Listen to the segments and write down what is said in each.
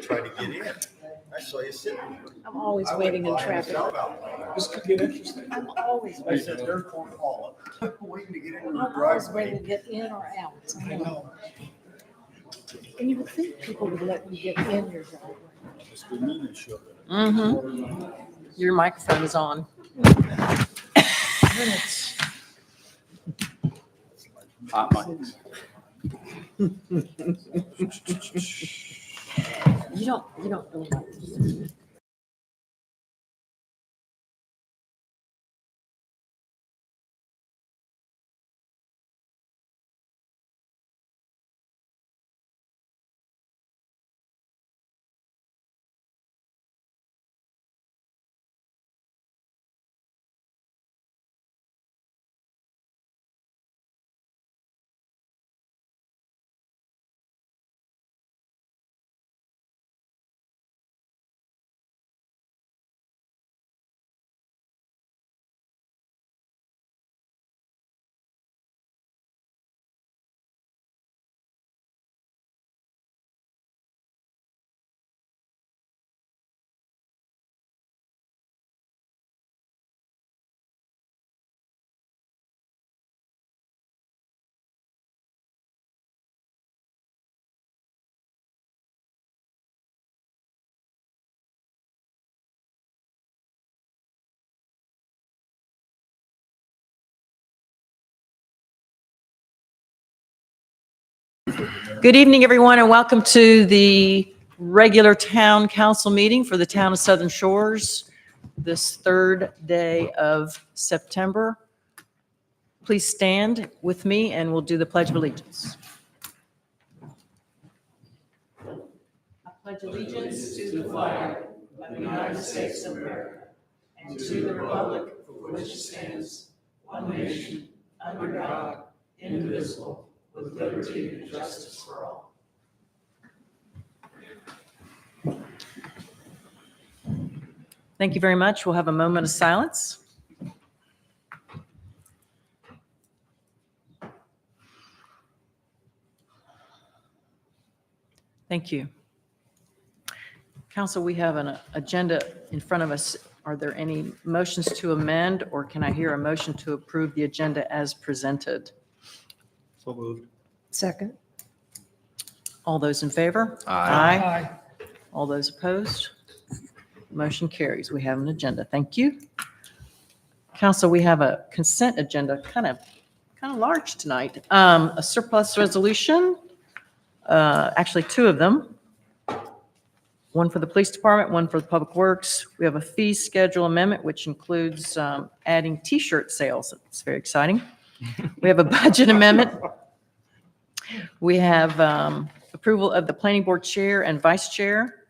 tried to get in. I saw you sitting. I'm always waiting in traffic. This could get interesting. I'm always I waiting. said, they're going to call it. Waiting to get into the I'm always driveway. waiting to get in or out. I know. And you would think people would let you get in your driveway. It's the meeting show. Mm-hmm. Your microphone is on. Hot mics. You don't really like this. Good evening, everyone, and welcome to the regular town council meeting for the town of Southern Shores, this third day of September. Please stand with me and we'll do the Pledge of Allegiance. I pledge allegiance to the flag of the United States of America and to the republic for which it stands, one nation, under God, indivisible, with liberty and justice for all. Thank you very much. We'll have a moment of silence. Thank you. Council, we have an agenda in front of us. Are there any motions to amend, or can I hear a motion to approve the agenda as presented? So moved. Second. All those in favor? Aye. All those opposed? Motion carries. We have an agenda. Thank you. Council, we have a consent agenda, kind of large tonight. A surplus resolution, actually two of them. One for the police department, one for the public works. We have a fee schedule amendment, which includes adding T-shirt sales. It's very exciting. We have a budget amendment. We have approval of the planning board chair and vice chair,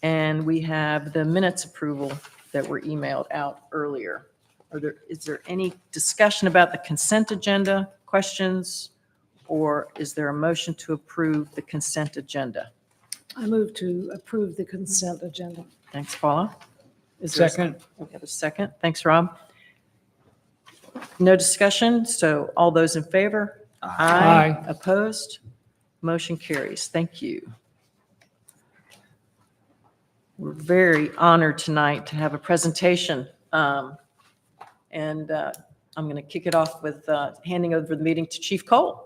and we have the minutes approval that were emailed out earlier. Is there any discussion about the consent agenda, questions, or is there a motion to approve the consent agenda? I move to approve the consent agenda. Thanks, Paula. Is there Second. We have a second. Thanks, Rob. No discussion, so all those in favor? Aye. Opposed? Motion carries. Thank you. We're very honored tonight to have a presentation. I'm going to kick it off with handing over the meeting to Chief Cole.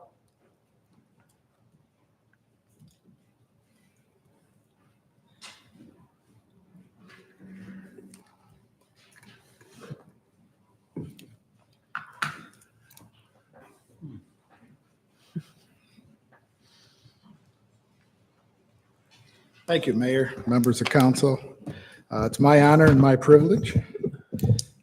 Thank you, Mayor, members of council. It's my honor and my privilege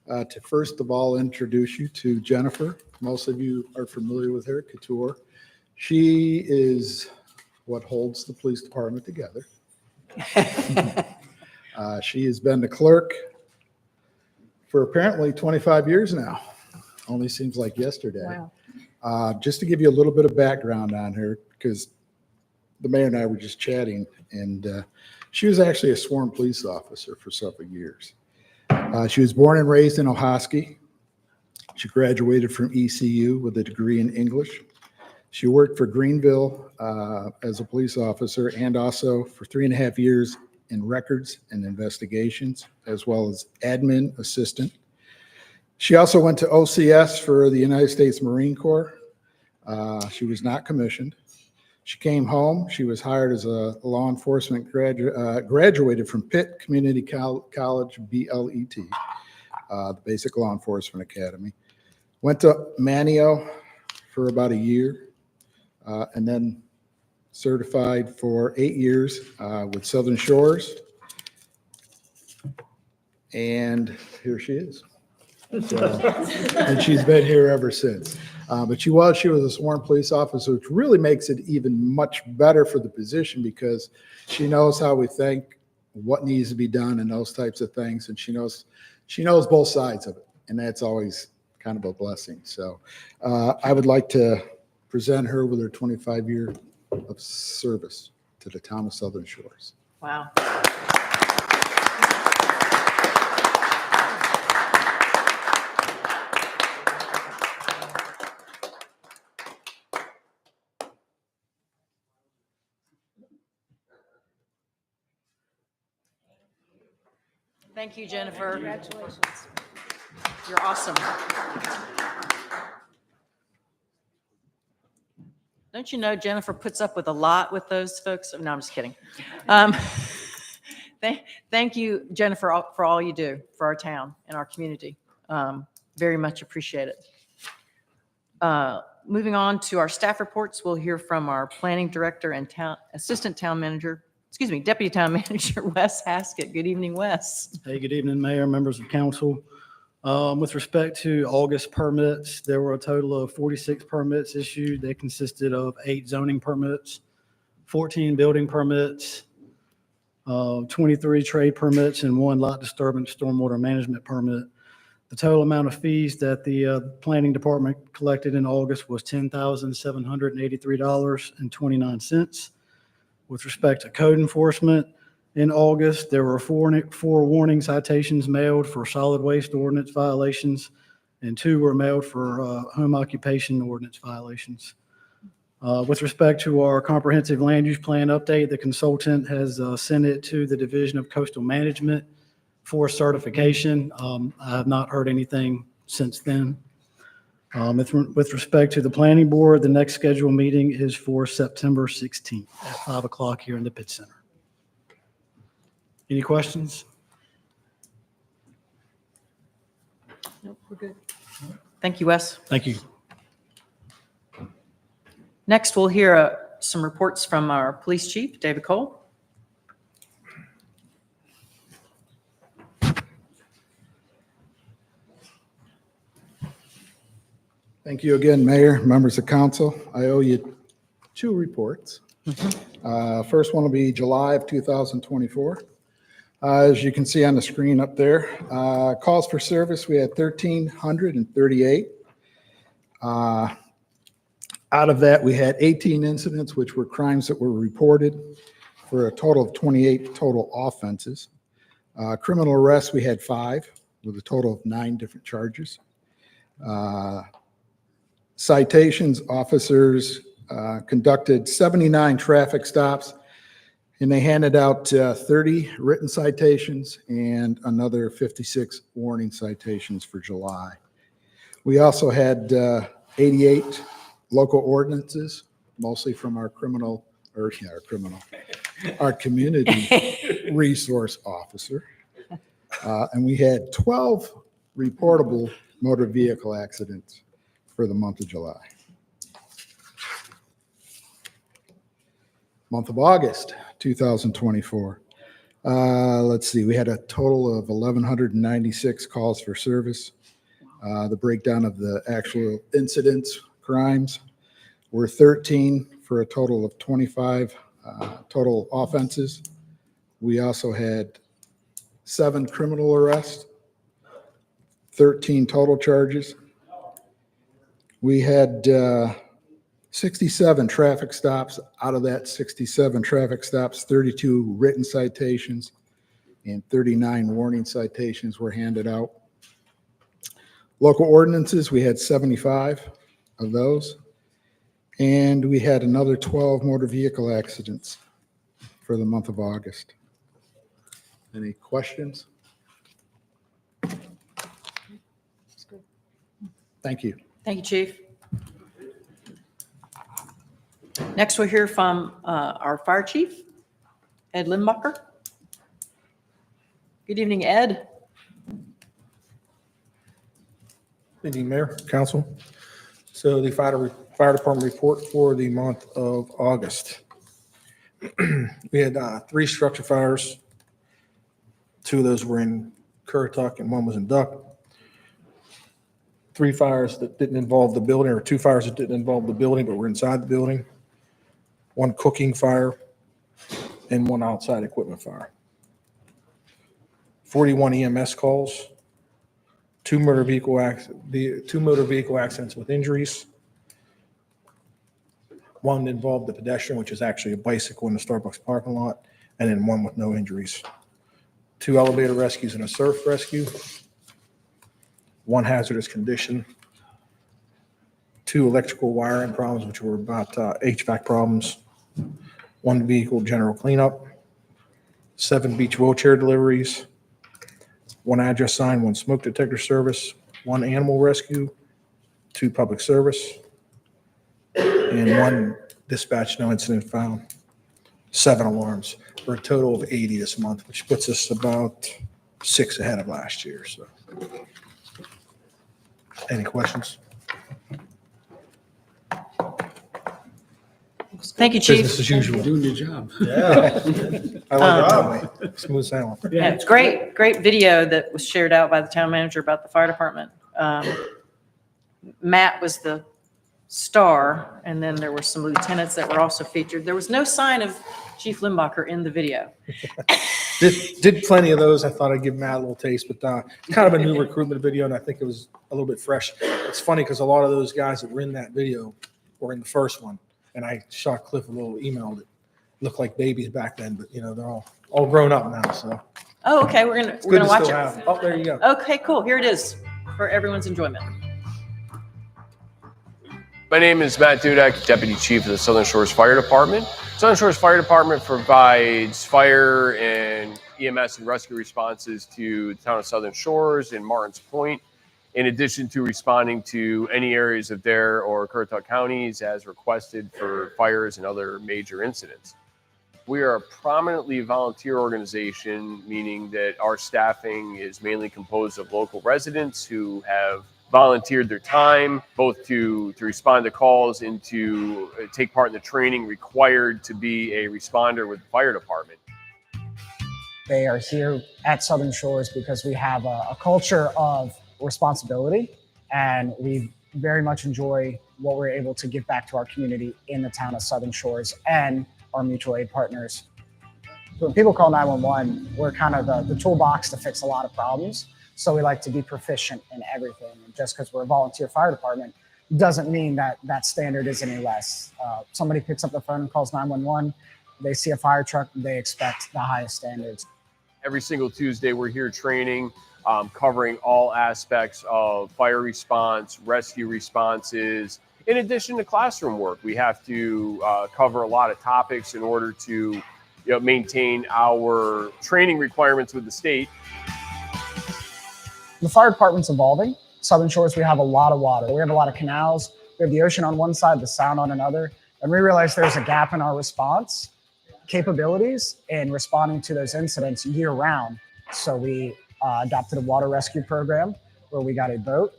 to first of all introduce you to Jennifer. Most of you are familiar with her, Couture. She is what holds the police department together. She has been the clerk for apparently 25 years now. Only seems like yesterday. Wow. Just to give you a little bit of background on her, because the mayor and I were just chatting, and she was actually a sworn police officer for several years. She was born and raised in Ohoski. She graduated from ECU with a degree in English. She worked for Greenville as a police officer and also for 3.5 years in records and investigations, as well as admin assistant. She also went to OCS for the United States Marine Corps. She was not commissioned. She came home. She was hired as a law enforcement graduate, graduated from Pitt Community College, BLET, the Basic Law Enforcement Academy. Went to Manio for about a year, and then certified for 8 years with Southern Shores. And here she is. So, and she's been here ever since. But she was a sworn police officer, which really makes it even much better for the position because she knows how we think, what needs to be done, and those types of things. And she knows both sides of it, and that's always kind of a blessing. So I would like to present her with her 25-year of service to the town of Southern Shores. Wow. Thank you, Jennifer. Congratulations. You're awesome. Don't you know Jennifer puts up with a lot with those folks? No, I'm just kidding. Thank you, Jennifer, for all you do for our town and our community. Very much appreciate it. Moving on to our staff reports, we'll hear from our planning director and Deputy Town Manager, Wes Haskett. Good evening, Wes. Hey, good evening, Mayor, members of council. With respect to August permits, there were a total of 46 permits issued. They consisted of 8 zoning permits, 14 building permits, 23 trade permits, and 1 lot disturbance stormwater management permit. The total amount of fees that the planning department collected in August was $10,783.29. With respect to code enforcement, in August, there were four warning citations mailed for solid waste ordinance violations, and 2 were mailed for home occupation ordinance violations. With respect to our comprehensive land use plan update, the consultant has sent it to the Division of Coastal Management for certification. I have not heard anything since then. With respect to the planning board, the next scheduled meeting is for September 16th at 5 o'clock here in the Pitt Center. Any questions? Nope, we're good. Thank you, Wes. Thank you. Next, we'll hear some reports from our police chief, David Cole. Thank you again, Mayor, members of council. I owe you 2 reports. First one will be July of 2024. As you can see on the screen up there, calls for service, we had 1,338. Out of that, we had 18 incidents, which were crimes that were reported, for a total of 28 total offenses. Criminal arrests, we had 5, with a total of 9 different charges. Citations, officers conducted 79 traffic stops, and they handed out 30 written citations and another 56 warning citations for July. We also had 88 local ordinances, mostly from our our community resource officer. And we had 12 reportable motor vehicle accidents for the month of July. Month of August 2024. Let's see, we had a total of 1,196 calls for service. The breakdown of the actual incidents, crimes, were 13 for a total of 25 total offenses. We also had 7 criminal arrests, 13 total charges. We had 67 traffic stops. Out of that 67 traffic stops, 32 written citations and 39 warning citations were handed out. Local ordinances, we had 75 of those. And we had another 12 motor vehicle accidents for the month of August. Any questions? Thank you. Thank you, Chief. Next, we'll hear from our Fire Chief, Ed Limbacher. Good evening, Ed. Good evening, Mayor, Council. So the fire department report for the month of August. We had 3 structure fires. 2 of those were in Currituck and 1 was in Duck. 3 fires that didn't involve the building, or 2 fires that didn't involve the building but were inside the building. 1 cooking fire and 1 outside equipment fire. 41 EMS calls. 2 motor vehicle accidents with injuries. 1 involved the pedestrian, which is actually a bicycle in the Starbucks parking lot, and then 1 with no injuries. 2 elevator rescues and a surf rescue. 1 hazardous condition. 2 electrical wiring problems, which were about HVAC problems. 1 vehicle general cleanup. 7 beach wheelchair deliveries. 1 address sign, 1 smoke detector service, 1 animal rescue, 2 public service, and 1 dispatch no incident found. 7 alarms for a total of 80 this month, which puts us about 6 ahead of last year. So, any questions? Thank you, Chief. Business as usual. Doing your job. Yeah. I like it. Smooth sailing. Yeah, it's great video that was shared out by the town manager about the fire department. Matt was the star, and then there were some lieutenants that were also featured. There was no sign of Chief Limbacher in the video. Did plenty of those. I thought I'd give Matt a little taste, but it's kind of a new recruitment video, and I think it was a little bit fresh. It's funny because a lot of those guys that were in that video were in the first one, and I shot Cliff a little email that looked like babies back then, but they're all grown up now. So Oh, okay, we're it's gonna good to watch still it. have. Oh, there you go. Okay, cool. Here it is for everyone's enjoyment. My name is Matt Dudek, Deputy Chief of the Southern Shores Fire Department. Southern Shores Fire Department provides fire and EMS and rescue responses to the town of Southern Shores and Martins Point, in addition to responding to any areas of Dare or Currituck counties as requested for fires and other major incidents. We are a prominently volunteer organization, meaning that our staffing is mainly composed of local residents who have volunteered their time both to respond to calls and to take part in the training required to be a responder with the fire department. They are here at Southern Shores because we have a culture of responsibility, and we very much enjoy what we're able to give back to our community in the town of Southern Shores and our mutual aid partners. When people call 911, we're kind of the toolbox to fix a lot of problems. So we like to be proficient in everything. And just because we're a volunteer fire department doesn't mean that that standard is any less. Somebody picks up the phone and calls 911, they see a fire truck, they expect the highest standards. Every single Tuesday, we're here training, covering all aspects of fire response, rescue responses. In addition to classroom work, we have to cover a lot of topics in order to maintain our training requirements with the state. The fire department's evolving. Southern Shores, we have a lot of water. We have a lot of canals. We have the ocean on one side, the sound on another. And we realized there's a gap in our response capabilities in responding to those incidents year round. So we adopted a water rescue program where we got a boat,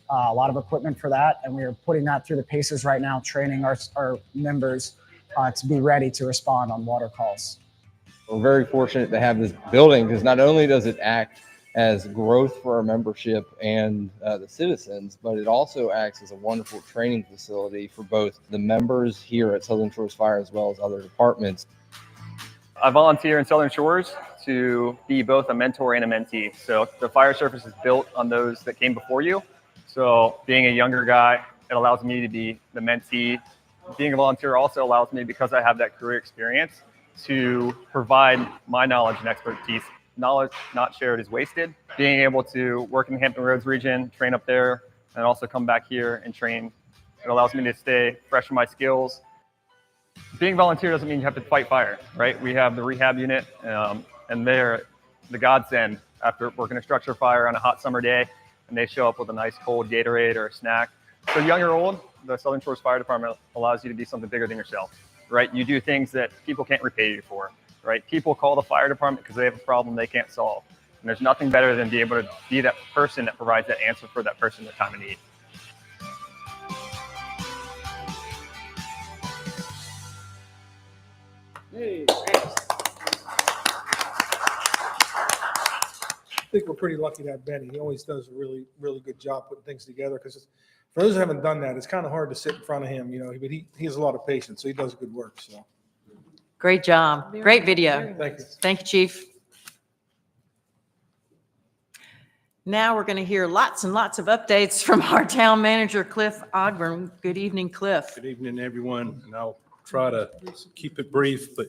a lot of equipment for that. And we are putting that through the paces right now, training our members to be ready to respond on water calls. We're very fortunate to have this building because not only does it act as growth for our membership and the citizens, but it also acts as a wonderful training facility for both the members here at Southern Shores Fire as well as other departments. I volunteer in Southern Shores to be both a mentor and a mentee. So the fire service is built on those that came before you. So being a younger guy, it allows me to be the mentee. Being a volunteer also allows me, because I have that career experience, to provide my knowledge and expertise. Knowledge not shared is wasted. Being able to work in the Hampton Roads region, train up there, and also come back here and train, it allows me to stay fresh in my skills. Being a volunteer doesn't mean you have to fight fire, right? We have the rehab unit, and there the godsend after working a structure fire on a hot summer day, and they show up with a nice cold Gatorade or a snack. So young or old, the Southern Shores Fire Department allows you to be something bigger than yourself, right? You do things that people can't repay you for, right? People call the fire department because they have a problem they can't solve. And there's nothing better than being able to be that person that provides that answer for that person in the time of need. I think we're pretty lucky to have Benny. He always does a really, really good job putting things together, because for those who haven't done that, it's kind of hard to sit in front of him, but he has a lot of patience, so he does good work. So Great job. Great video. thank you. Thank you, Chief. Now we're going to hear lots and lots of updates from our town manager, Cliff Ogburn. Good evening, Cliff. Good evening, everyone, and I'll try to keep it brief, but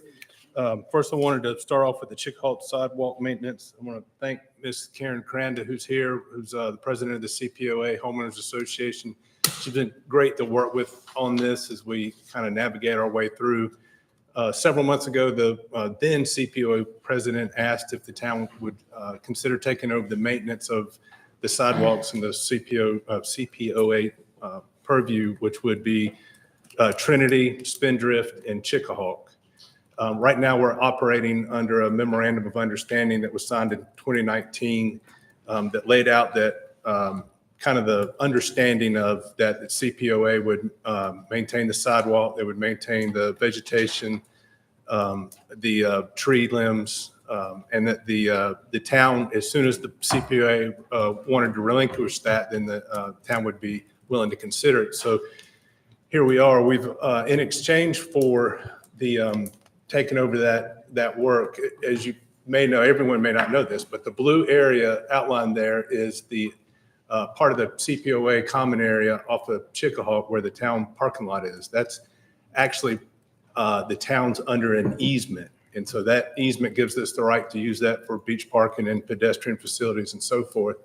first I wanted to start off with the Chickahaw sidewalk maintenance. I want to thank Ms. Karen Cranda, who's here, who's the president of the CPOA Homeowners Association. She's been great to work with on this as we kind of navigate our way through. Several months ago, the then CPOA president asked if the town would consider taking over the maintenance of the sidewalks in the CPOA purview, which would be Trinity, Spindrift, and Chickahaw. Right now, we're operating under a memorandum of understanding that was signed in 2019 that laid out that kind of the understanding of that the CPOA would maintain the sidewalk, they would maintain the vegetation, the tree limbs, and that the town, as soon as the CPOA wanted to relinquish that, then the town would be willing to consider it. So here we are. We've in exchange for the taking over that work, as you may know, everyone may not know this, but the blue area outlined there is the part of the CPOA common area off of Chickahaw where the town parking lot is. That's actually the town's under an easement. And so that easement gives us the right to use that for beach parking and pedestrian facilities and so forth.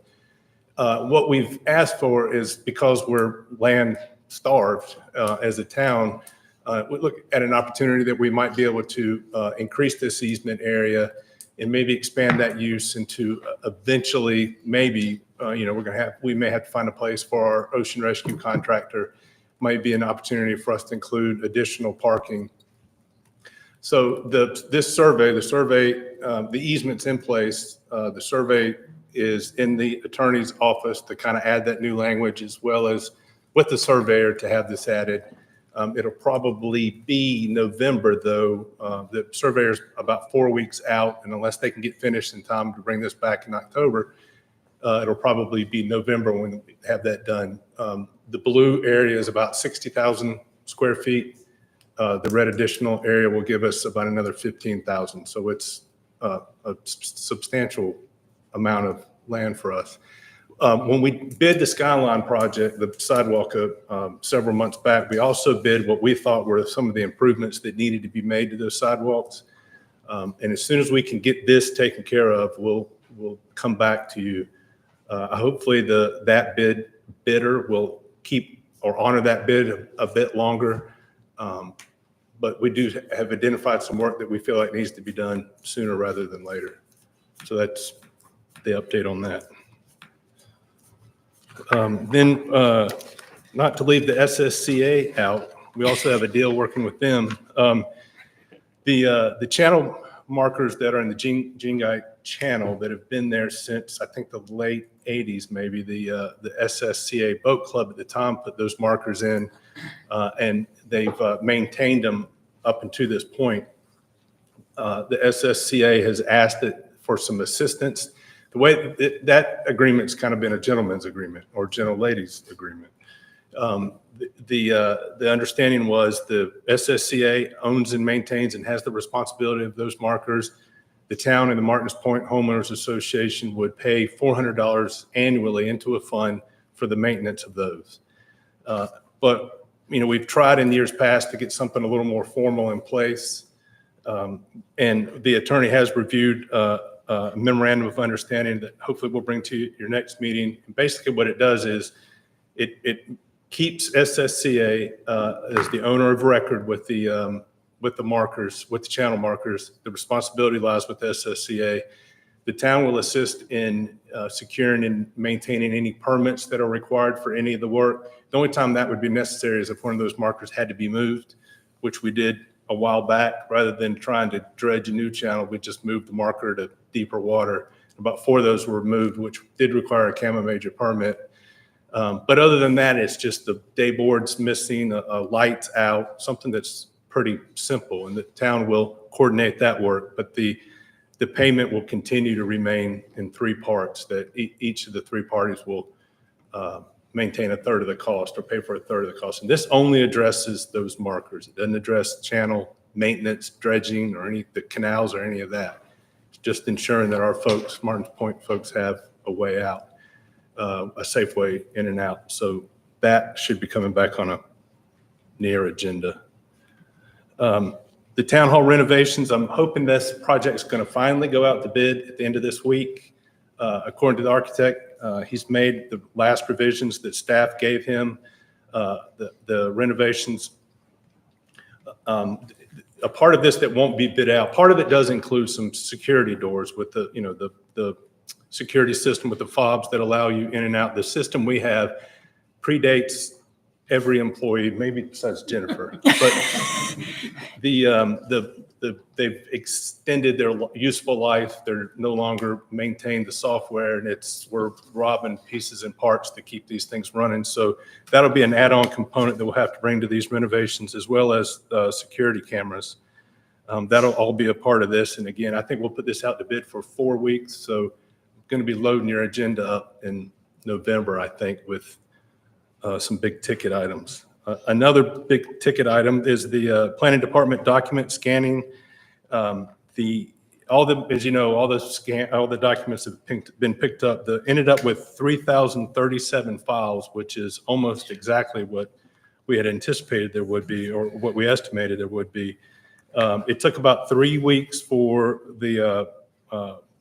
What we've asked for is, because we're land starved as a town, we look at an opportunity that we might be able to increase this easement area and maybe expand that use into eventually, maybe, we may have to find a place for our ocean rescue contractor. Might be an opportunity for us to include additional parking. So this survey, the easement's in place. The survey is in the attorney's office to kind of add that new language, as well as with the surveyor to have this added. It'll probably be November, though. The surveyor's about 4 weeks out, and unless they can get finished in time to bring this back in October, it'll probably be November when we have that done. The blue area is about 60,000 square feet. The red additional area will give us about another 15,000. So it's a substantial amount of land for us. When we bid the Skyline project, the sidewalk, several months back, we also bid what we thought were some of the improvements that needed to be made to those sidewalks. And as soon as we can get this taken care of, we'll come back to you. Hopefully that bidder will keep or honor that bid a bit longer. But we do have identified some work that we feel like needs to be done sooner rather than later. So that's the update on that. Then, not to leave the SSCA out, we also have a deal working with them. The channel markers that are in the Jingai channel that have been there since, I think, the late 80s, maybe, the SSCA Boat Club at the time put those markers in, and they've maintained them up until this point. The SSCA has asked for some assistance. The way that agreement's kind of been a gentleman's agreement or gentlelady's agreement. The understanding was the SSCA owns and maintains and has the responsibility of those markers. The town and the Martins Point Homeowners Association would pay $400 annually into a fund for the maintenance of those. But we've tried in years past to get something a little more formal in place. And the attorney has reviewed a memorandum of understanding that hopefully we'll bring to your next meeting. And basically what it does is it keeps SSCA as the owner of record with the markers, with the channel markers. The responsibility lies with SSCA. The town will assist in securing and maintaining any permits that are required for any of the work. The only time that would be necessary is if one of those markers had to be moved, which we did a while back. Rather than trying to dredge a new channel, we just moved the marker to deeper water. About 4 of those were moved, which did require a CAMA major permit. But other than that, it's just the day boards missing, a lights out, something that's pretty simple, and the town will coordinate that work. But the payment will continue to remain in 3 parts, that each of the 3 parties will maintain a third of the cost or pay for a third of the cost. And this only addresses those markers. It doesn't address channel maintenance, dredging, or the canals or any of that. It's just ensuring that our folks, Martins Point folks, have a way out, a safe way in and out. So that should be coming back on a near agenda. The town hall renovations, I'm hoping this project's going to finally go out to bid at the end of this week. According to the architect, he's made the last revisions that staff gave him. The renovations, a part of this that won't be bid out, part of it does include some security doors with the security system with the fobs that allow you in and out. The system we have predates every employee, maybe besides Jennifer, but they've extended their useful life. They're no longer maintain the software, and we're robbing pieces and parts to keep these things running. So that'll be an add-on component that we'll have to bring to these renovations, as well as security cameras. That'll all be a part of this. And again, I think we'll put this out to bid for 4 weeks. So going to be loading your agenda up in November, I think, with some big ticket items. Another big ticket item is the planning department document scanning. As you know, all the documents have been picked up. Ended up with 3,037 files, which is almost exactly what we had anticipated there would be, or what we estimated there would be. It took about 3 weeks for the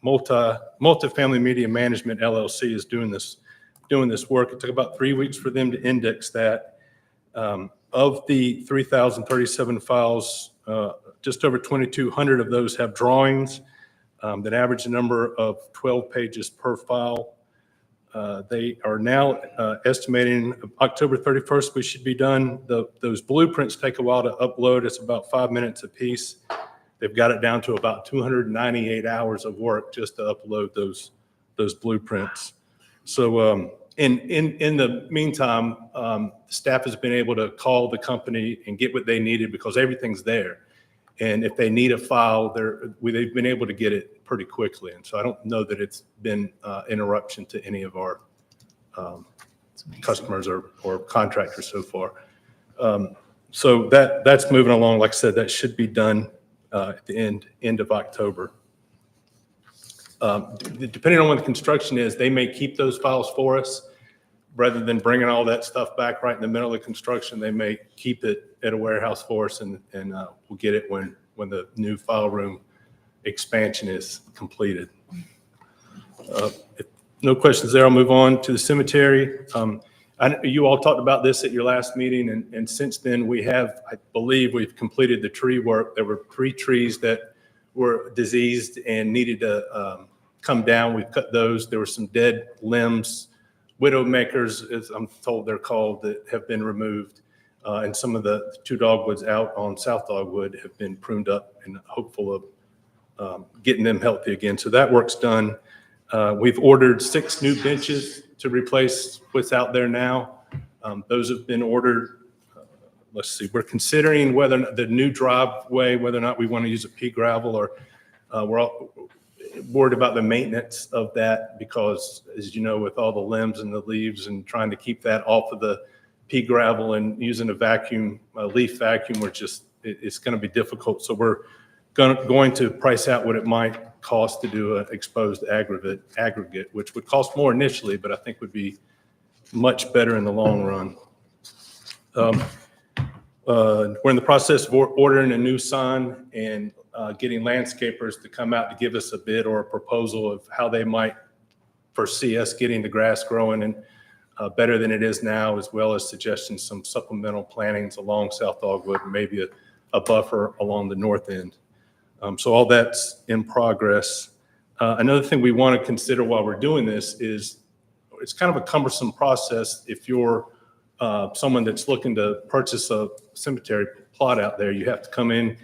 Multifamily Media Management LLC is doing this work. It took about 3 weeks for them to index that. Of the 3,037 files, just over 2,200 of those have drawings that average a number of 12 pages per file. They are now estimating October 31st we should be done. Those blueprints take a while to upload. It's about 5 minutes a piece. They've got it down to about 298 hours of work just to upload those blueprints. So in the meantime, staff has been able to call the company and get what they needed because everything's there. And if they need a file, they've been able to get it pretty quickly. And so I don't know that it's been interruption to any of our customers or contractors so far. So that's moving along. Like I said, that should be done at the end of October. Depending on when the construction is, they may keep those files for us. Rather than bringing all that stuff back right in the middle of construction, they may keep it at a warehouse for us, and we'll get it when the new file room expansion is completed. If no questions there, I'll move on to the cemetery. You all talked about this at your last meeting, and since then I believe we've completed the tree work. There were 3 trees that were diseased and needed to come down. We've cut those. There were some dead limbs, widowmakers, as I'm told they're called, that have been removed. And some of the 2 dogwoods out on South Dogwood have been pruned up and hopeful of getting them healthy again. So that work's done. We've ordered 6 new benches to replace what's out there now. Those have been ordered. Let's see, we're considering whether or not the new driveway, whether or not we want to use a pea gravel, or we're all worried about the maintenance of that because, as you know, with all the limbs and the leaves and trying to keep that off of the pea gravel and using a leaf vacuum, it's going to be difficult. So we're going to price out what it might cost to do an exposed aggregate, which would cost more initially, but I think would be much better in the long run. We're in the process of ordering a new sign and getting landscapers to come out to give us a bid or a proposal of how they might foresee us getting the grass growing and better than it is now, as well as suggesting some supplemental plantings along South Dogwood and maybe a buffer along the north end. So all that's in progress. Another thing we want to consider while we're doing this is it's kind of a cumbersome process. If you're someone that's looking to purchase a cemetery plot out there, you have to come in,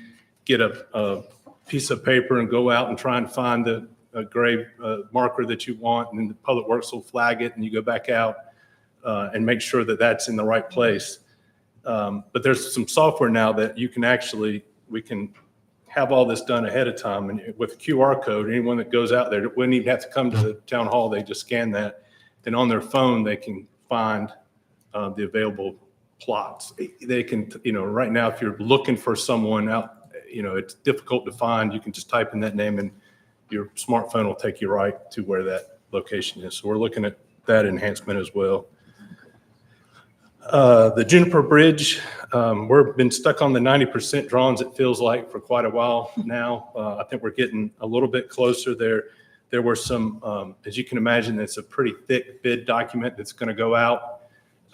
get a piece of paper and go out and try and find the grave marker that you want, and then the Public Works will flag it, and you go back out and make sure that that's in the right place. But there's some software now that you can actually, we can have all this done ahead of time, and with a QR code, anyone that goes out there wouldn't even have to come to the town hall. They just scan that, then on their phone they can find the available plots. They can, right now, if you're looking for someone out, it's difficult to find. You can just type in that name and your smartphone will take you right to where that location is. So we're looking at that enhancement as well. The Juniper Bridge, we've been stuck on the 90% drawings, it feels like, for quite a while now. I think we're getting a little bit closer there. There were some, as you can imagine, it's a pretty thick bid document that's going to go out.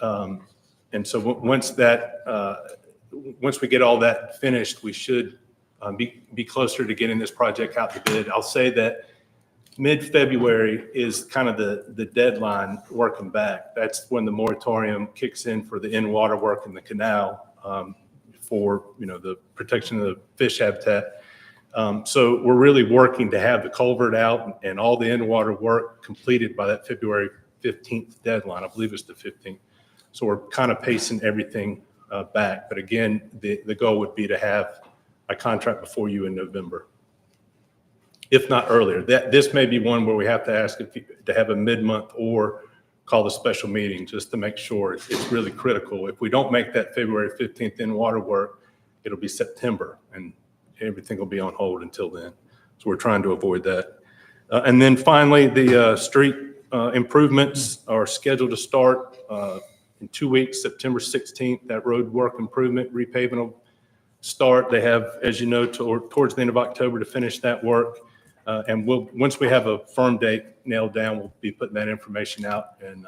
And so once we get all that finished, we should be closer to getting this project out to bid. I'll say that mid-February is kind of the deadline working back. That's when the moratorium kicks in for the in-water work in the canal for the protection of the fish habitat. So we're really working to have the culvert out and all the in-water work completed by that February 15th deadline. I believe it's the 15th. So we're kind of pacing everything back. But again, the goal would be to have a contract before you in November, if not earlier. This may be one where we have to ask to have a mid-month or call the special meeting just to make sure it's really critical. If we don't make that February 15th in water work, it'll be September and everything will be on hold until then. So we're trying to avoid that. And then finally, the street improvements are scheduled to start in 2 weeks, September 16th. That road work improvement repaving will start. They have, as you know, towards the end of October to finish that work. And once we have a firm date nailed down, we'll be putting that information out and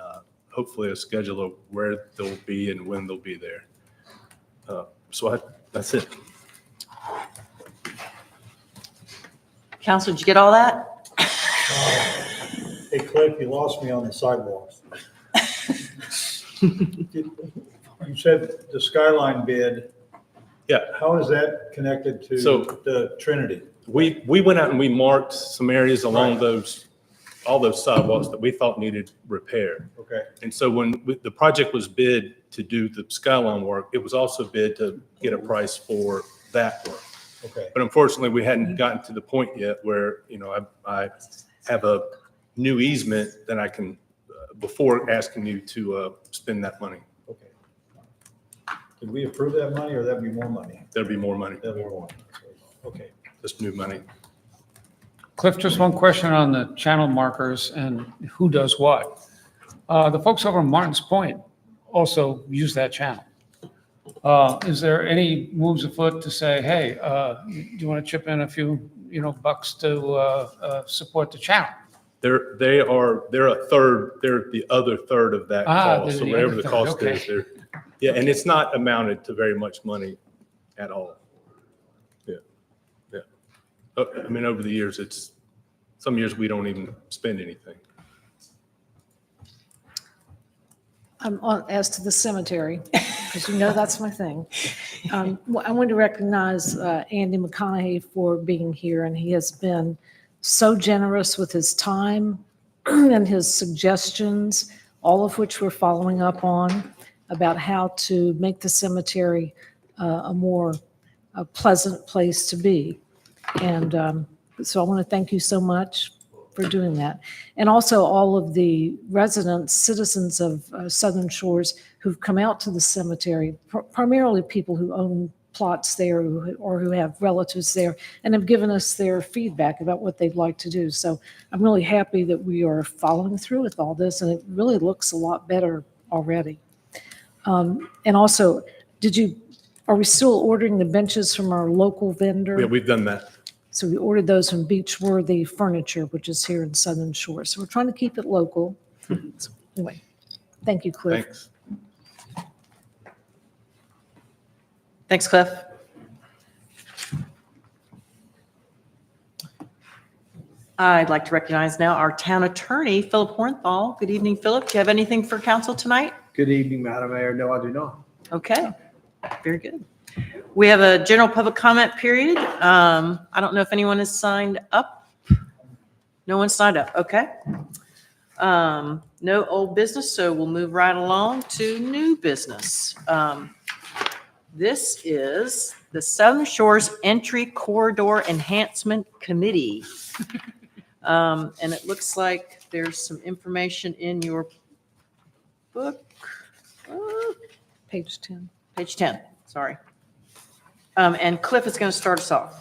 hopefully a schedule of where they'll be and when they'll be there. That's it. Counselor, did you get all that? Hey, Cliff, you lost me on the sidewalks. You said the Skyline bid. Yeah. How is that connected to the Trinity? We went out and we marked some areas along all those sidewalks that we thought needed repair. Okay. And so when the project was bid to do the Skyline work, it was also bid to get a price for that work. Okay. But unfortunately, we hadn't gotten to the point yet where, I have a new easement that I can, before asking you to spend that money. Okay. Did we approve that money or that'd be more money? There'll be more money, That'd be more. Okay. just new money. Cliff, just one question on the channel markers and who does what. The folks over in Martins Point also use that channel. Is there any moves afoot to say, hey, do you want to chip in a few, bucks to support the channel? They're the other third of that cost. So whatever the cost is, and it's not amounted to very much money at all. I mean, over the years, some years we don't even spend anything. As to the cemetery, because that's my thing. I want to recognize Andy McConaughey for being here, and he has been so generous with his time and his suggestions, all of which we're following up on, about how to make the cemetery a more pleasant place to be. And so I want to thank you so much for doing that. And also all of the residents, citizens of Southern Shores who've come out to the cemetery, primarily people who own plots there or who have relatives there, and have given us their feedback about what they'd like to do. So I'm really happy that we are following through with all this, and it really looks a lot better already. And also, are we still ordering the benches from our local vendor? Yeah, we've done that. So we ordered those from Beachworthy Furniture, which is here in Southern Shore. So we're trying to keep it local. So anyway, thank you, Cliff. Thanks. Thanks, Cliff. I'd like to recognize now our town attorney, Philip Hornthal. Good evening, Philip. Do you have anything for council tonight? Good evening, Madam Mayor. No, I do not. Okay, very good. We have a general public comment period. I don't know if anyone has signed up. No one signed up, okay. No old business, so we'll move right along to new business. This is the Southern Shores Entry Corridor Enhancement Committee. And it looks like there's some information in your book. Page 10. Page 10, sorry. And Cliff is going to start us off.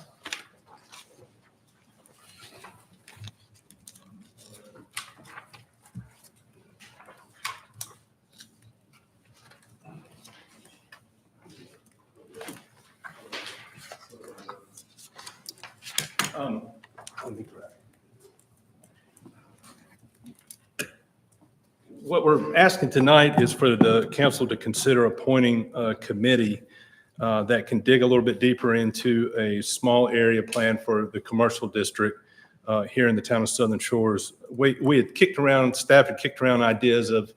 What we're asking tonight is for the council to consider appointing a committee that can dig a little bit deeper into a small area plan for the commercial district here in the town of Southern Shores. We had kicked around, staff had kicked around ideas of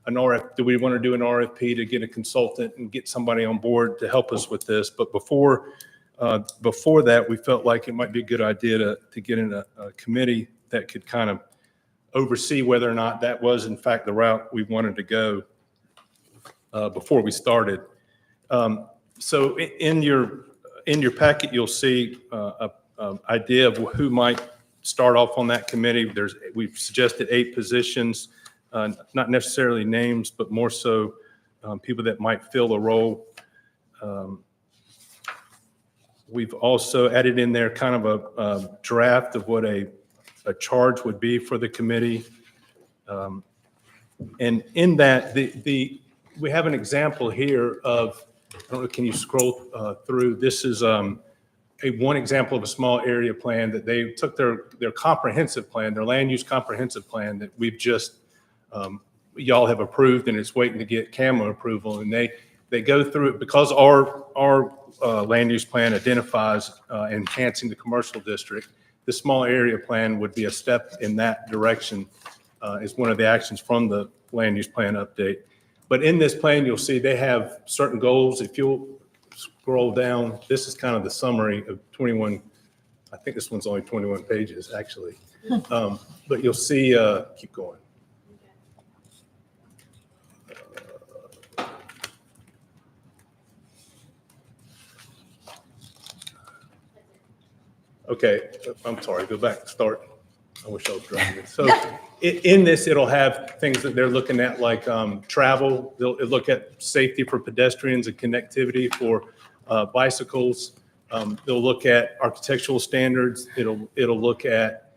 an do we want to do an RFP to get a consultant and get somebody on board to help us with this? But before that, we felt like it might be a good idea to get in a committee that could kind of oversee whether or not that was in fact the route we wanted to go before we started. So in your packet, you'll see a idea of who might start off on that committee. We've suggested 8 positions, not necessarily names, but more so people that might fill the role. We've also added in there kind of a draft of what a charge would be for the committee. And in that, we have an example here of, I don't know, can you scroll through? This is one example of a small area plan that they took their comprehensive plan, their land use comprehensive plan that we've just, y'all have approved and it's waiting to get CAMA approval. And they go through it because our land use plan identifies enhancing the commercial district. The small area plan would be a step in that direction, is one of the actions from the land use plan update. But in this plan, you'll see they have certain goals. If you'll scroll down, this is kind of the summary of 21. I think this one's only 21 pages, actually. But you'll see, keep going. Okay, I'm sorry, go back, start. I wish I was driving. So in this, it'll have things that they're looking at like travel. They'll look at safety for pedestrians and connectivity for bicycles. They'll look at architectural standards. It'll look at,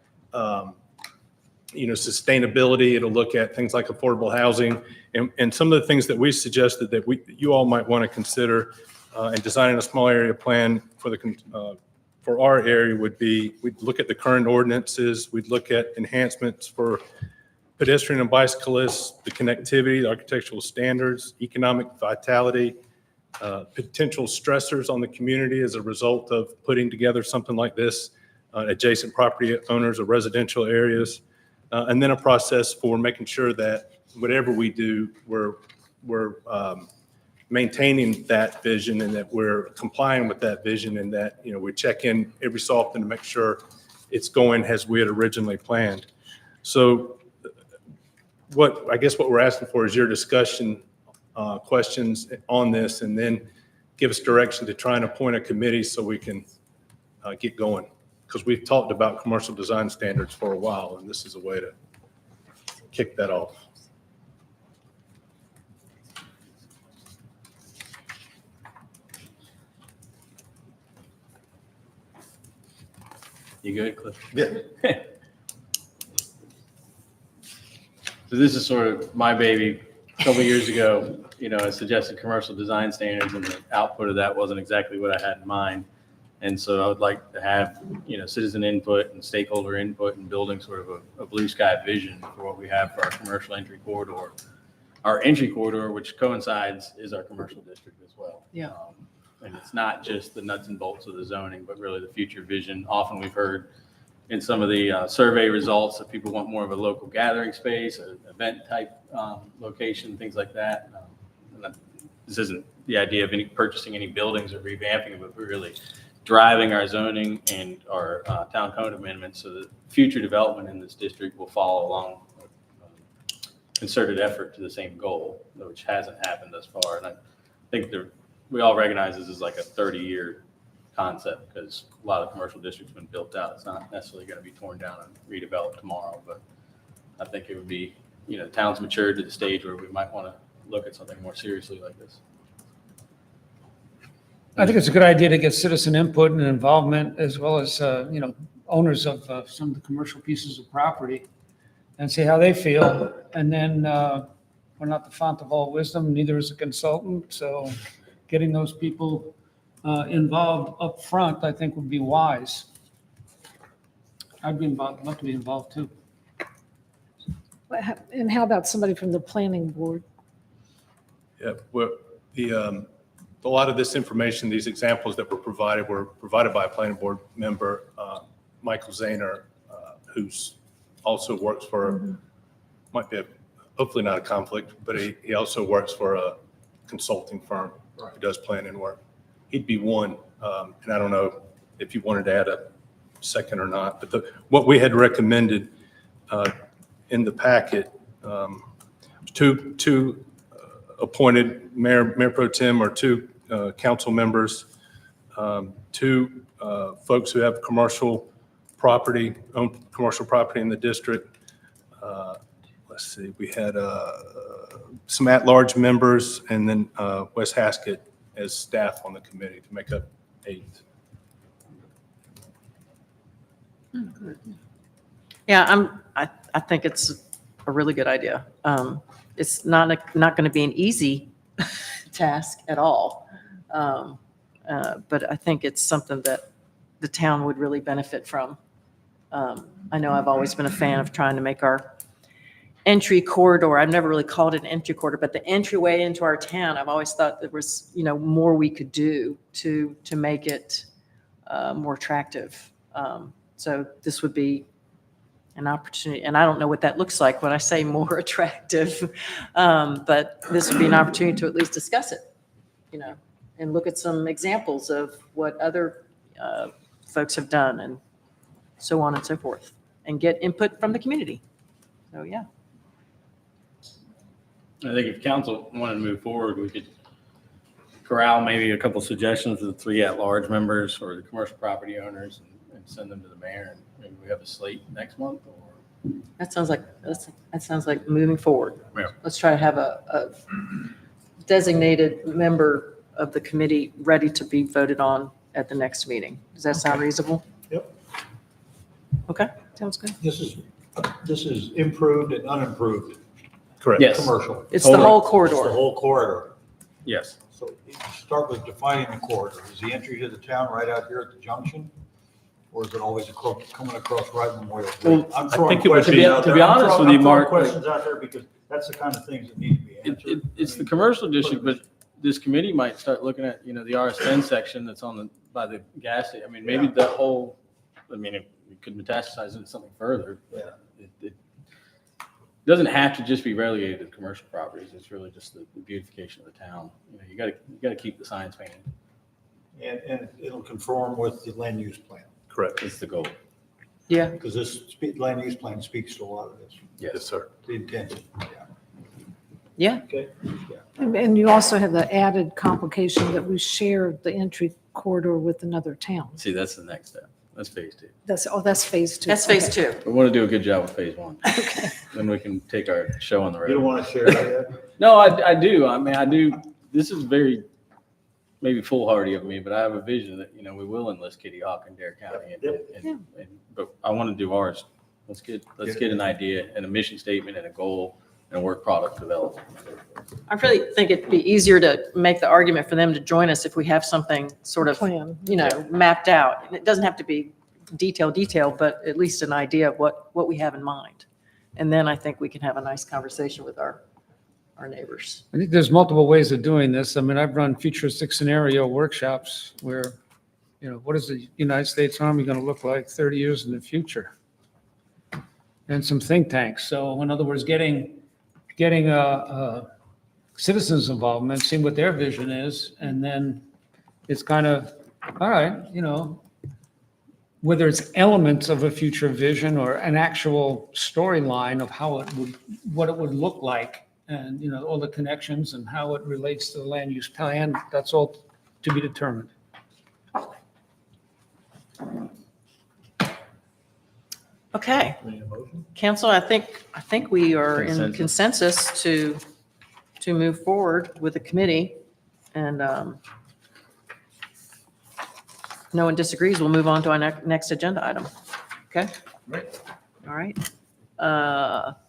sustainability. It'll look at things like affordable housing. And some of the things that we suggested that you all might want to consider in designing a small area plan for our area would be, we'd look at the current ordinances, we'd look at enhancements for pedestrian and bicyclists, the connectivity, the architectural standards, economic vitality, potential stressors on the community as a result of putting together something like this, adjacent property owners or residential areas, and then a process for making sure that whatever we do, we're maintaining that vision and that we're complying with that vision and that, we check in every so often to make sure it's going as we had originally planned. So what we're asking for is your discussion, questions on this, and then give us direction to try and appoint a committee so we can get going. Because we've talked about commercial design standards for a while, and this is a way to kick that off. You good, Cliff? Yeah. So this is sort of my baby. A couple of years ago, I suggested commercial design standards, and the output of that wasn't exactly what I had in mind. And so I would like to have, citizen input and stakeholder input and building sort of a blue sky vision for what we have for our commercial entry corridor. Our entry corridor, which coincides, is our commercial district as well. Yeah. And it's not just the nuts and bolts of the zoning, but really the future vision. Often we've heard in some of the survey results, if people want more of a local gathering space, an event type location, things like that. This isn't the idea of purchasing any buildings or revamping it, but we're really driving our zoning and our town code amendments so that future development in this district will follow along concerted effort to the same goal, which hasn't happened thus far. And I think we all recognize this is like a 30-year concept because a lot of commercial districts have been built out. It's not necessarily going to be torn down and redeveloped tomorrow, but I think it would be, the town's matured to the stage where we might want to look at something more seriously like this. I think it's a good idea to get citizen input and involvement as well as, owners of some of the commercial pieces of property and see how they feel. And then we're not the font of all wisdom, neither is a consultant. So getting those people involved up front, I think would be wise. I'd be involved, love to be involved too. And how about somebody from the planning board? Yeah, well, a lot of this information, these examples that were provided by a planning board member, Michael Zahner, who's also works for, might be hopefully not a conflict, but he also works for a consulting firm who does planning work. He'd be one, and I don't know if you wanted to add a second or not, but what we had recommended in the packet, two appointed mayor pro tem or two council members, two folks who have own commercial property in the district. Let's see, we had some at-large members and then Wes Haskett as staff on the committee to make up 8. Yeah, I think it's a really good idea. It's not going to be an easy task at all. But I think it's something that the town would really benefit from. I know I've always been a fan of trying to make our entry corridor, I've never really called it an entry corridor, but the entryway into our town, I've always thought there was, more we could do to make it more attractive. So this would be an opportunity, and I don't know what that looks like when I say more attractive, but this would be an opportunity to at least discuss it, and look at some examples of what other folks have done and so on and so forth, and get input from the community. So, yeah. I think if council wanted to move forward, we could corral maybe a couple suggestions of the 3 at-large members or the commercial property owners and send them to the mayor. And maybe we have a slate next month. Or That sounds like moving forward. Yeah. Let's try to have a designated member of the committee ready to be voted on at the next meeting. Does that sound reasonable? Yep. Okay, sounds good. This is improved and unimproved Correct. Yes. commercial. It's the whole It's the corridor. whole corridor. Yes. So you start with defining the corridor. Is the entry to the town right out here at the junction? Or is it always coming across right Memorial? Well, I'm throwing think it would questions be- out to there. be I'm honest throwing- with you, I'm throwing Mark, questions out there because that's the kind of things that need to be answered. It's the commercial district, but this committee might start looking at, the RS10 section that's by the gas station. I mean, maybe the whole, it could metastasize into something further. But it doesn't have to just be relegated to commercial properties. It's really just the beautification of the town. You got to keep the signs painted. And it'll conform with the land use plan, Correct. It's the goal. Yeah. because this land use plan speaks to a lot of this, Yes, sir. the intention. Yeah. Okay. And you also have the added complication that we share the entry corridor with another town. See, that's the next step. That's phase 2. That's phase 2. That's phase Okay. 2. We want to do a good job with phase 1. Then we can take our show on the road. You don't want to share that? No, I do. I do. This is very maybe foolhardy of me, but I have a vision that, we will enlist Kitty Hawk in Dare County. But I want to do ours. Let's get an idea and a mission statement and a goal and a work product developed. I really think it'd be easier to make the argument for them to join us if we have something sort of, Plan. mapped out. And it doesn't have to be detail, but at least an idea of what we have in mind. And then I think we can have a nice conversation with our neighbors. I think there's multiple ways of doing this. I've run futuristic scenario workshops where what is the United States Army going to look like 30 years in the future? And some think tanks. So in other words, getting citizens' involvement, seeing what their vision is, and then it's kind of, all right, whether it's elements of a future vision or an actual storyline of what it would look like, and, all the connections and how it relates to the land use plan, that's all to be determined. Okay. Council, I think we are in consensus to move forward with the committee, and no one disagrees. We'll move on to our next agenda item. Okay? All right.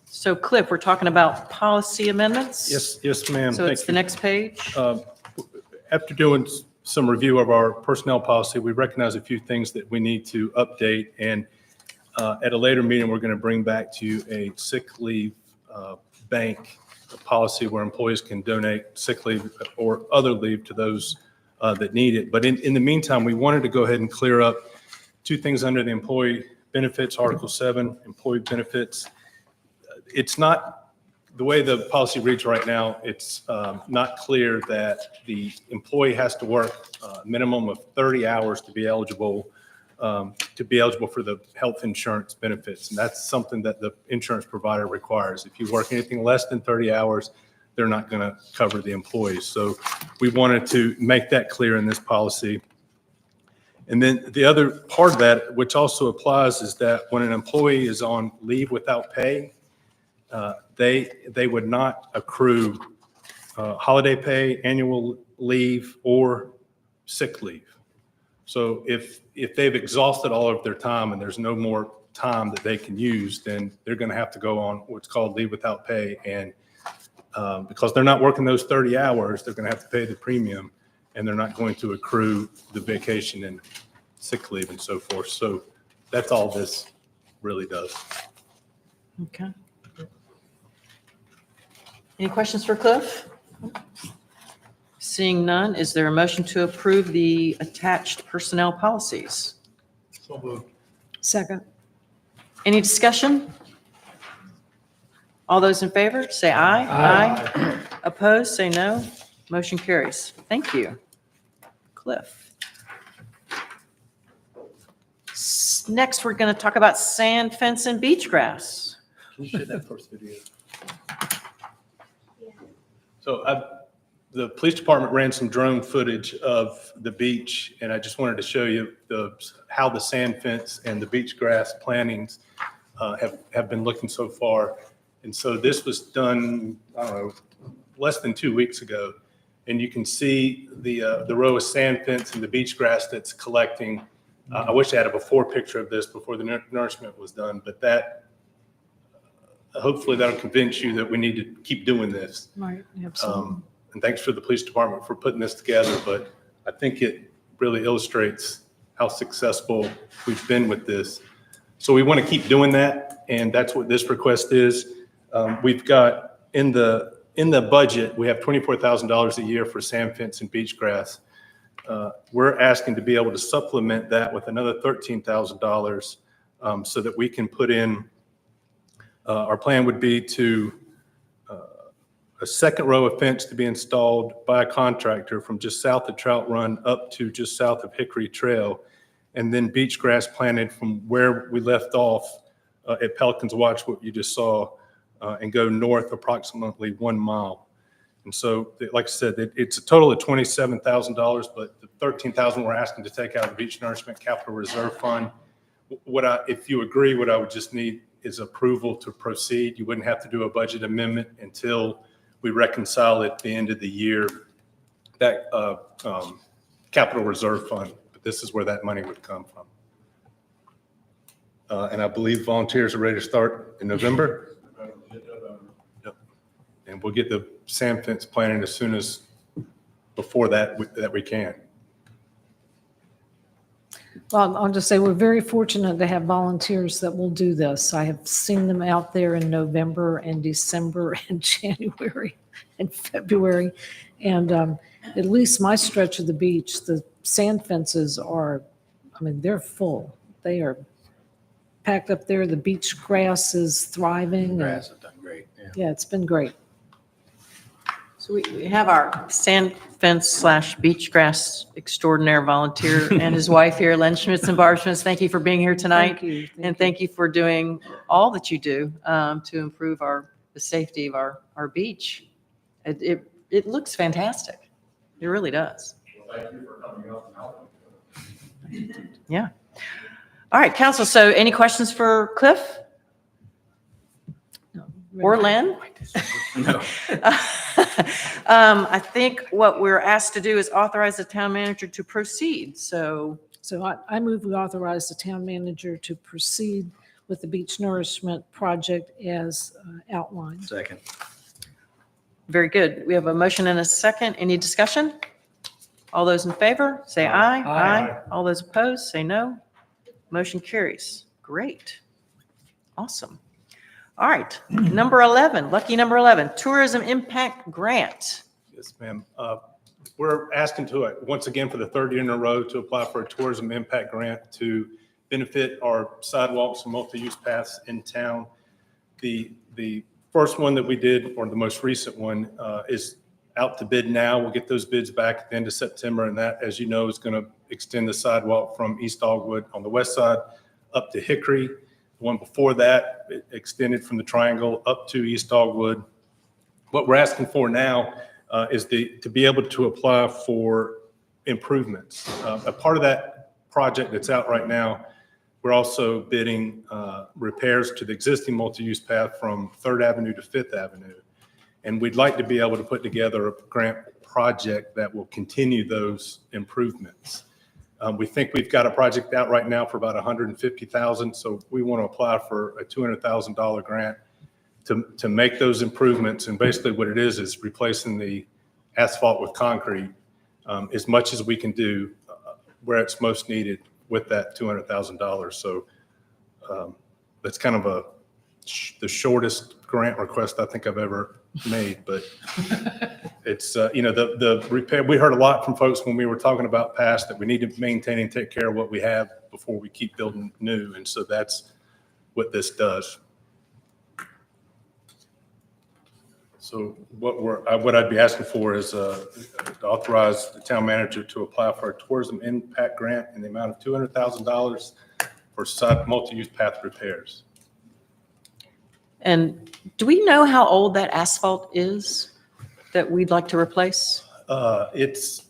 So Cliff, we're talking about policy amendments? Yes, ma'am. So it's the next page? After doing some review of our personnel policy, we recognize a few things that we need to update. And at a later meeting, we're going to bring back to you a sick leave bank policy where employees can donate sick leave or other leave to those that need it. But in the meantime, we wanted to go ahead and clear up two things under the employee benefits, Article 7, employee benefits. It's not, the way the policy reads right now, it's not clear that the employee has to work a minimum of 30 hours to be eligible for the health insurance benefits. And that's something that the insurance provider requires. If you work anything less than 30 hours, they're not going to cover the employees. So we wanted to make that clear in this policy. And then the other part of that, which also applies, is that when an employee is on leave without pay, they would not accrue holiday pay, annual leave, or sick leave. So if they've exhausted all of their time and there's no more time that they can use, then they're going to have to go on what's called leave without pay. And because they're not working those 30 hours, they're going to have to pay the premium, and they're not going to accrue the vacation and sick leave and so forth. So that's all this really does. Okay. Any questions for Cliff? Seeing none, is there a motion to approve the attached personnel policies? So moved. Second. Any discussion? All those in favor, say aye. Aye. Opposed, say no. Motion carries. Thank you. Cliff. Next, we're going to talk about sand, fence, and beach grass. Can you share that first video? So the police department ran some drone footage of the beach, and I just wanted to show you how the sand fence and the beach grass plantings have been looking so far. And so this was done, I don't know, less than 2 weeks ago. And you can see the row of sand fence and the beach grass that's collecting. I wish I had a before picture of this before the nourishment was done, but that hopefully that'll convince you that we need to keep doing this. Right, absolutely. And thanks for the police department for putting this together, but I think it really illustrates how successful we've been with this. So we want to keep doing that, and that's what this request is. We've got in the budget, we have $24,000 a year for sand fence and beach grass. We're asking to be able to supplement that with another $13,000 so that we can put in, our plan would be to a second row of fence to be installed by a contractor from just south of Trout Run up to just south of Hickory Trail, and then beach grass planted from where we left off at Pelican's Watch, what you just saw, and go north approximately 1 mile. And so, like I said, it's a total of $27,000, but the $13,000 we're asking to take out of the Beach Nourishment Capital Reserve Fund. If you agree, what I would just need is approval to proceed. You wouldn't have to do a budget amendment until we reconcile at the end of the year that Capital Reserve Fund. But this is where that money would come from. And I believe volunteers are ready to start in November. Yep. And we'll get the sand fence planted as soon as before that we can. Well, I'll just say we're very fortunate to have volunteers that will do this. I have seen them out there in November and December and January and February. And at least my stretch of the beach, the sand fences are, I mean, they're full. They are packed up there. The beach grass is thriving. Grass has done great. Yeah. Yeah, it's been great. So we have our sand fence / beach grass extraordinaire volunteer and his wife here, Len Schmitz and Barb Schmitz. Thank you for being here tonight. Thank you. And thank you for doing all that you do to improve the safety of our beach. It looks fantastic. It really does. Thank you for coming out and helping. Yeah. All right, council. So any questions for Cliff or Len? No. I think what we're asked to do is authorize the town manager to proceed. So I move we authorize the town manager to proceed with the beach nourishment project as outlined. Second. very good. We have a motion and a second. Any discussion? All those in favor, say aye. Aye. All those opposed, say no. Motion carries. Great. Awesome. All right, number 11, lucky number 11, Tourism Impact Grant. Yes, ma'am. We're asking to, once again, for the third year in a row, to apply for a tourism impact grant to benefit our sidewalks and multi-use paths in town. The first one that we did, or the most recent one, is out to bid now. We'll get those bids back at the end of September, and that, as you know, is going to extend the sidewalk from East Dogwood on the west side up to Hickory. The one before that, it extended from the Triangle up to East Dogwood. What we're asking for now is to be able to apply for improvements. A part of that project that's out right now, we're also bidding repairs to the existing multi-use path from 3rd Avenue to 5th Avenue. And we'd like to be able to put together a grant project that will continue those improvements. We think we've got a project out right now for about $150,000, so we want to apply for a $200,000 grant to make those improvements. And basically what it is replacing the asphalt with concrete as much as we can do where it's most needed with that $200,000. So that's kind of the shortest grant request I think I've ever made, but it's, the repair, we heard a lot from folks when we were talking about past that we need to maintain and take care of what we have before we keep building new. And so that's what this does. So what I'd be asking for is to authorize the town manager to apply for a tourism impact grant in the amount of $200,000 for multi-use path repairs. And do we know how old that asphalt is that we'd like to replace? It's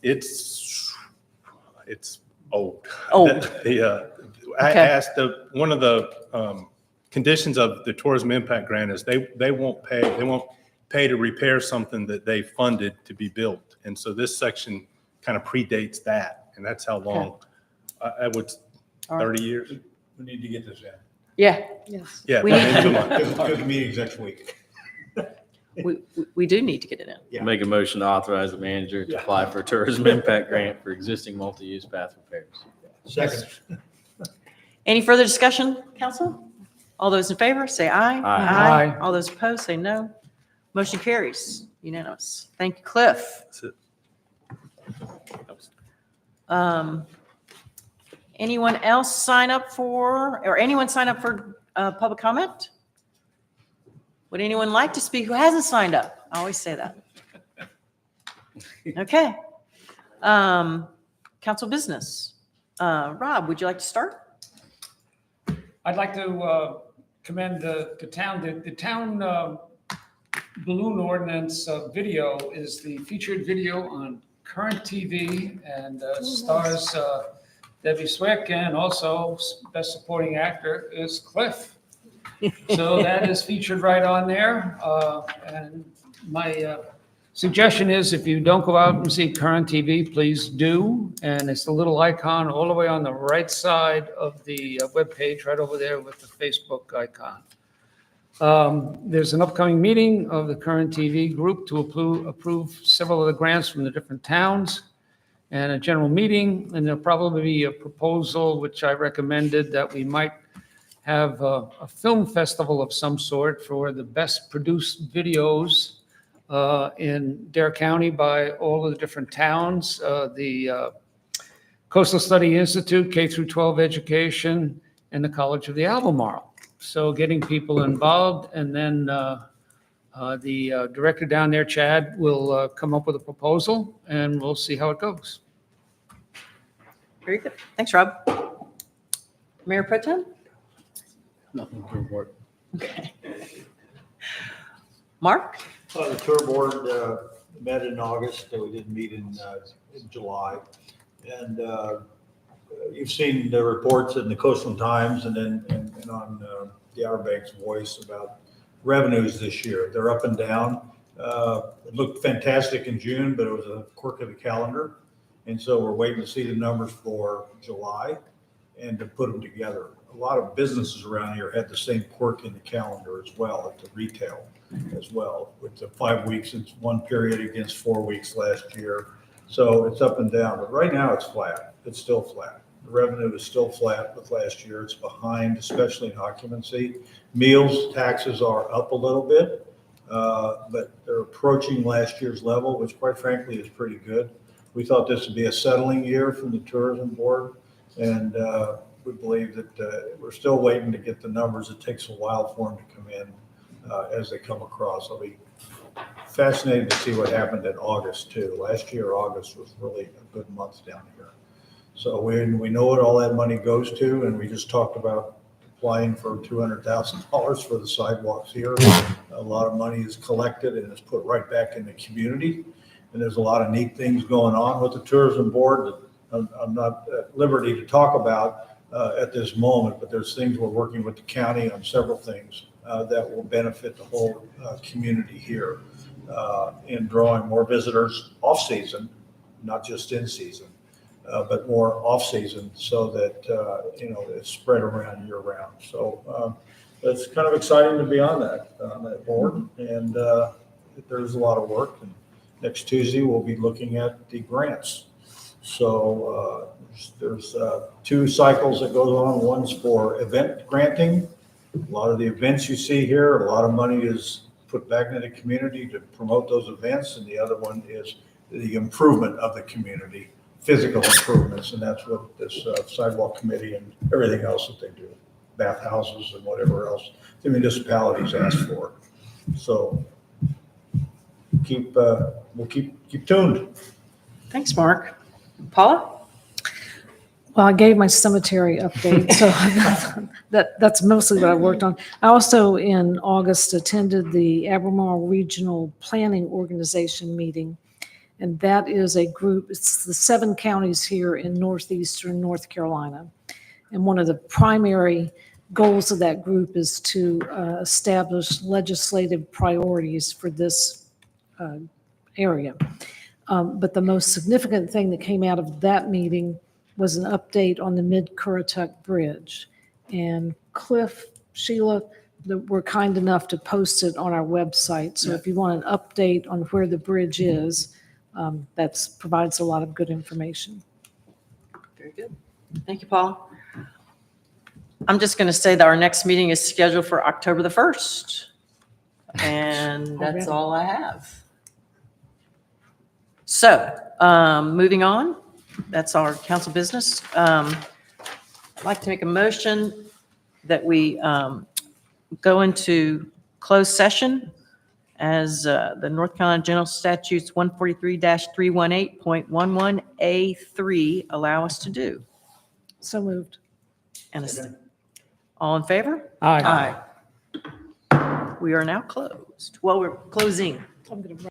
old. Old. I Okay. asked one of the conditions of the tourism impact grant is they won't pay to repair something that they funded to be built. And so this section kind of predates that. And that's how long, I would, All right. 30 years. We need to get this in. Yeah, Yes. Yeah. We by need- the end of the month. Because the meeting's next week. we do need to get it in. Yeah. Make a motion to authorize the manager to apply for a tourism impact grant for existing multi-use path repairs. Second. Any further discussion, council? All those in favor, say aye. Aye. Aye. All those opposed, say no. Motion carries. Unanimous. Thank you, Cliff. That's it. Anyone else sign up for, or anyone sign up for public comment? Would anyone like to speak who hasn't signed up? I always say that. Okay. Council business. Rob, would you like to start? I'd like to commend the town. The town balloon ordinance video is the featured video on Current TV and stars Debbie Swick, and also best supporting actor is Cliff. So that is featured right on there. And my suggestion is if you don't go out and see Current TV, please do. And it's the little icon all the way on the right side of the webpage, right over there with the Facebook icon. There's an upcoming meeting of the Current TV group to approve several of the grants from the different towns, and a general meeting, and there'll probably be a proposal, which I recommended, that we might have a film festival of some sort for the best produced videos in Dare County by all of the different towns. The Coastal Study Institute, K through 12 education, and the College of the Albemarle. So getting people involved, and then the director down there, Chad, will come up with a proposal, and we'll see how it goes. Very good. Thanks, Rob. Mayor Pro Tem? Nothing to report. Okay. Mark? The tour board met in August, we didn't meet in July. And you've seen the reports in the Coastal Times and then and on the Outer Banks Voice about revenues this year. They're up and down. It looked fantastic in June, but it was a quirk of the calendar. And so we're waiting to see the numbers for July and to put them together. A lot of businesses around here had the same quirk in the calendar as well, at the retail as well, with the 5 weeks in one period against 4 weeks last year. So it's up and down, but right now it's flat. It's still flat. The revenue is still flat with last year. It's behind, especially in occupancy. Meals taxes are up a little bit, but they're approaching last year's level, which quite frankly is pretty good. We thought this would be a settling year from the tourism board, and we believe that we're still waiting to get the numbers. It takes a while for them to come in as they come across. I'll be fascinated to see what happened in August too. Last year, August was really a good month down here. So we know what all that money goes to, and we just talked about applying for $200,000 for the sidewalks here. A lot of money is collected and is put right back in the community. And there's a lot of neat things going on with the tourism board that I'm not at liberty to talk about at this moment, but there's things we're working with the county on, several things that will benefit the whole community here in drawing more visitors off season, not just in season, but more off season, so that it's spread around year round. So it's kind of exciting to be on that board, and there's a lot of work. And next Tuesday we'll be looking at the grants. So there's 2 cycles that goes on. One's for event granting. A lot of the events you see here, a lot of money is put back into the community to promote those events. And the other one is the improvement of the community, physical improvements. And that's what this sidewalk committee and everything else that they do, bathhouses and whatever else the municipalities ask for. So we'll keep tuned. Thanks, Mark. Paula? Well, I gave my cemetery update, so that's mostly what I worked on. I also, in August, attended the Albemarle Regional Planning Organization meeting, and that is a group, it's the 7 counties here in northeastern North Carolina. And one of the primary goals of that group is to establish legislative priorities for this area. But the most significant thing that came out of that meeting was an update on the Mid-Currituck Bridge. And Cliff, Sheila, were kind enough to post it on our website. So if you want an update on where the bridge is, that provides a lot of good information. Very good. Thank you, Paula. I'm just going to say that our next meeting is scheduled for October the 1st. And that's all I have. So, moving on, that's our council business. I'd like to make a motion that we go into closed session as the North Carolina General Statutes 143-318.11A3 allow us to do. So moved. And all in favor? Aye. Aye. We are now closed. Well, we're closing. I'm going to